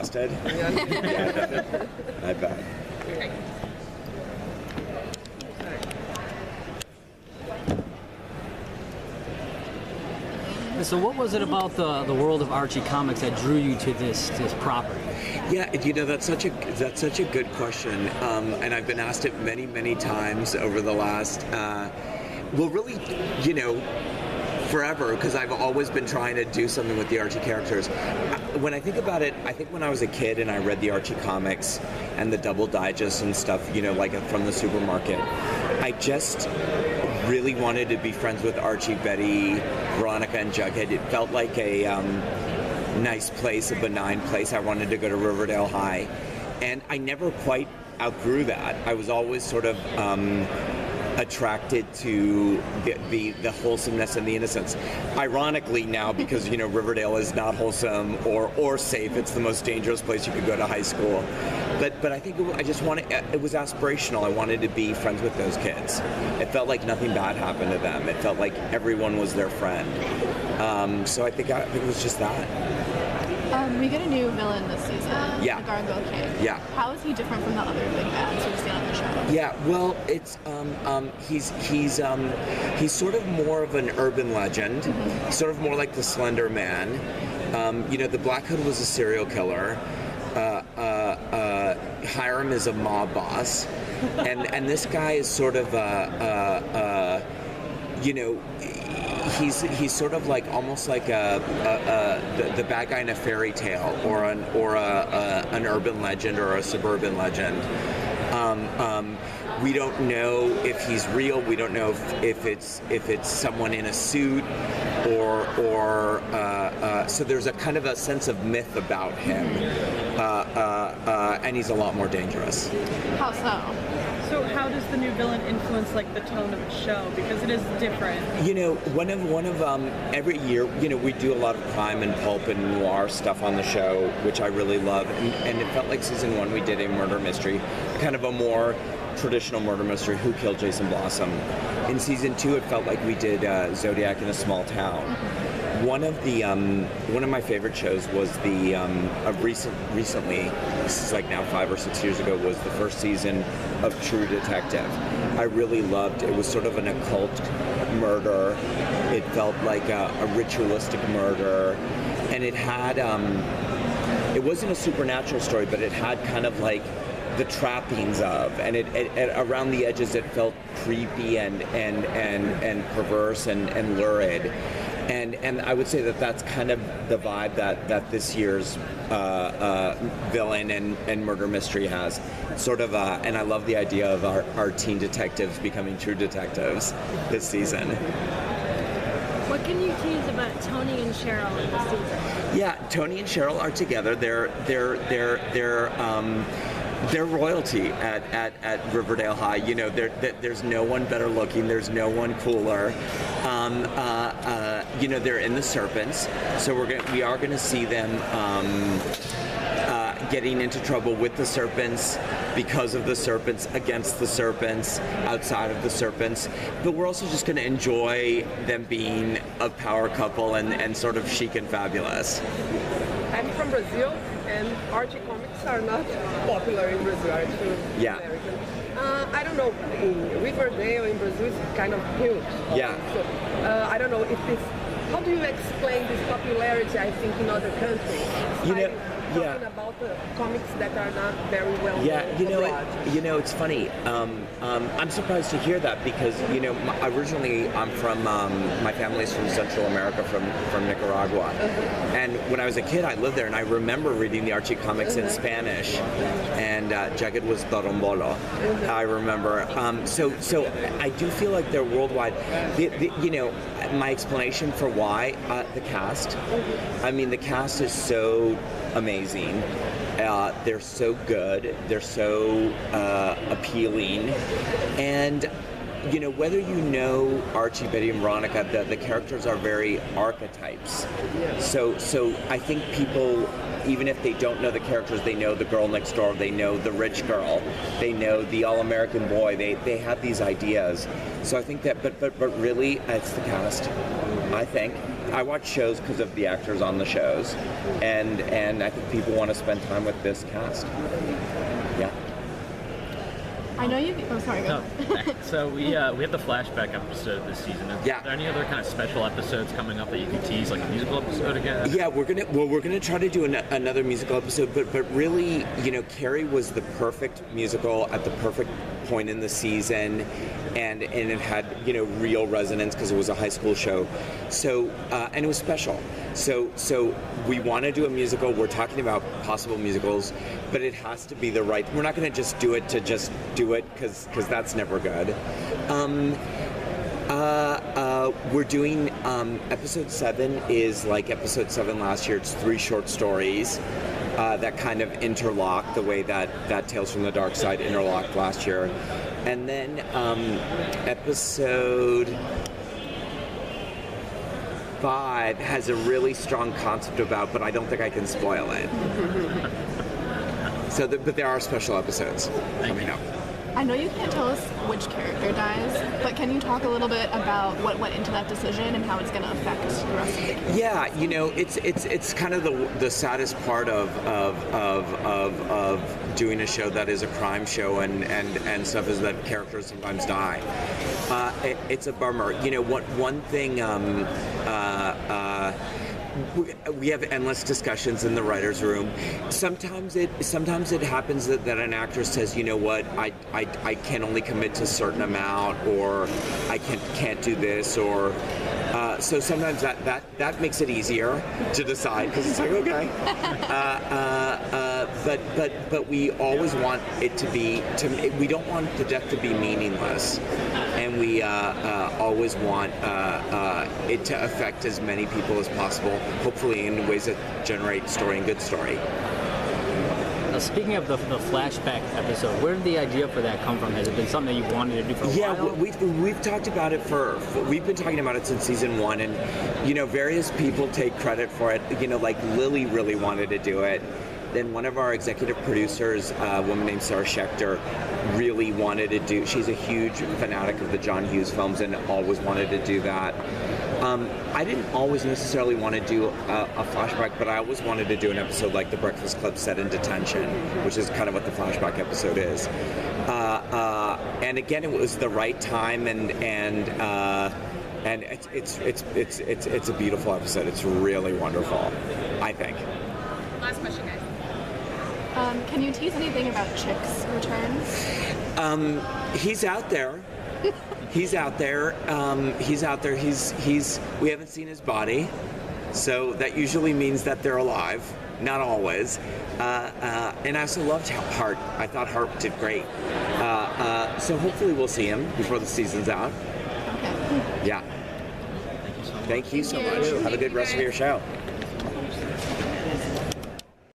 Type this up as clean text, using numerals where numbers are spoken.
exhausted? Yeah, I bet. So what was it about the world of Archie comics that drew you to this property? Yeah, that's such a good question, and I've been asked it many times over the last, really, forever, because I've always been trying to do something with the Archie characters. When I think about it, I think when I was a kid and I read the Archie comics and the double digest and stuff, like from the supermarket, I just really wanted to be friends with Archie, Betty, Veronica, and Jughead. It felt like a nice place, a benign place. I wanted to go to Riverdale High, and I never quite outgrew that. I was always sort of attracted to the wholesomeness and the innocence. Ironically now, because Riverdale is not wholesome or safe, it's the most dangerous place you could go to high school. But I think it was aspirational. I wanted to be friends with those kids. It felt like nothing bad happened to them. It felt like everyone was their friend. So I think it was just that. We get a new villain this season, yeah. the Gargoyle King. Yeah. How is he different from the other big bads we've seen on the show? Yeah, well, it's he's sort of more of an urban legend, sort of more like the Slender Man. The Black Hood was a serial killer. Hiram is a mob boss, and this guy is sort of he's sort of like almost like the bad guy in a fairy tale or an urban legend or a suburban legend. We don't know if he's real. We don't know if it's someone in a suit or so there's a kind of a sense of myth about him, and he's a lot more dangerous. How so? So how does the new villain influence like the tone of the show? Because it is different. One of every year, we do a lot of crime and pulp and noir stuff on the show, which I really love. And it felt like season 1 we did a murder mystery, kind of a more traditional murder mystery, Who Killed Jason Blossom. In season 2, it felt like we did Zodiac in a Small Town. One of my favorite shows was the recently, this is like now 5 or 6 years ago, was the first season of True Detective. I really loved it. It was sort of an occult murder. It felt like a ritualistic murder, and it had it wasn't a supernatural story, but it had kind of like the trappings of, and it around the edges it felt creepy and perverse and lurid. And I would say that that's kind of the vibe that this year's villain and murder mystery has. Sort of, and I love the idea of our teen detectives becoming true detectives this season. What can you tease about Tony and Cheryl this season? Yeah, Tony and Cheryl are together. They're royalty at Riverdale High. There's no one better looking. There's no one cooler. They're in the Serpents, so we are gonna see them getting into trouble with the Serpents, because of the Serpents, against the Serpents, outside of the Serpents. But we're also just gonna enjoy them being a power couple and sort of chic and fabulous. I'm from Brazil, and Archie comics are not popular in Brazil, are too American. I don't know, in Riverdale in Brazil is kind of huge. Yeah. So, I don't know if this, how do you explain this popularity, I think, in other countries? Talking about the comics that are not very well known abroad. It's funny. I'm surprised to hear that because, originally I'm from, my family's from Central America, from Nicaragua. And when I was a kid, I lived there, and I remember reading the Archie comics in Spanish, and Jughead was Torombolo. I remember. So I do feel like they're worldwide. My explanation for why, the cast. I mean, the cast is so amazing. They're so good. They're so appealing. And, whether you know Archie, Betty, and Veronica, the characters are very archetypes. So I think people, even if they don't know the characters, they know the girl next door, they know the rich girl, they know the all-American boy, they have these ideas. So I think that, but really, it's the cast, I think. I watch shows because of the actors on the shows, and I think people want to spend time with this cast. Yeah. I know you. Oh, sorry. Go. So we have the flashback episode this season. Are there any other kind of special episodes coming up that you can tease, like a musical episode again? Yeah, we're gonna try to do another musical episode, but really, Carrie was the perfect musical at the perfect point in the season, and it had real resonance because it was a high school show, so and it was special. So we want to do a musical. We're talking about possible musicals, but it has to be the right. We're not going to just do it to just do it because that's never good. We're doing episode 7 is like episode 7 last year. It's 3 short stories that kind of interlock the way that Tales from the Dark Side interlocked last year, and then episode 5 has a really strong concept about, but I don't think I can spoil it. But there are special episodes coming up. I know you can't tell us which character dies, but can you talk a little bit about what went into that decision and how it's going to affect the rest of the cast? Yeah, it's kind of the saddest part of doing a show that is a crime show and stuff is that characters sometimes die. It's a bummer. One thing. We have endless discussions in the writers' room. Sometimes it happens that an actor says, you know what, I can only commit to a certain amount, or I can't do this, or so sometimes that makes it easier to decide because it's like okay. But we always want it to be we don't want the death to be meaningless, and we always want it to affect as many people as possible, hopefully in ways that generate story and good story. Speaking of the flashback episode, where did the idea for that come from? Has it been something that you wanted to do for a while? Yeah, we've talked about it we've been talking about it since season 1, and various people take credit for it. Like Lily really wanted to do it. Then one of our executive producers, a woman named Sarah Schechter, really wanted to do. She's a huge fanatic of the John Hughes films and always wanted to do that. I didn't always necessarily want to do a flashback, but I always wanted to do an episode like The Breakfast Club set in detention, which is kind of what the flashback episode is. And again, it was the right time, and it's a beautiful episode. It's really wonderful, I think. Last question, guys. Can you tease anything about Chick's return? He's out there. He's out there. We haven't seen his body, so that usually means that they're alive. Not always. And I also loved Hart. I thought Hart did great. So hopefully we'll see him before the season's out. Okay. Yeah. Thank you so much. Have a good rest of your show.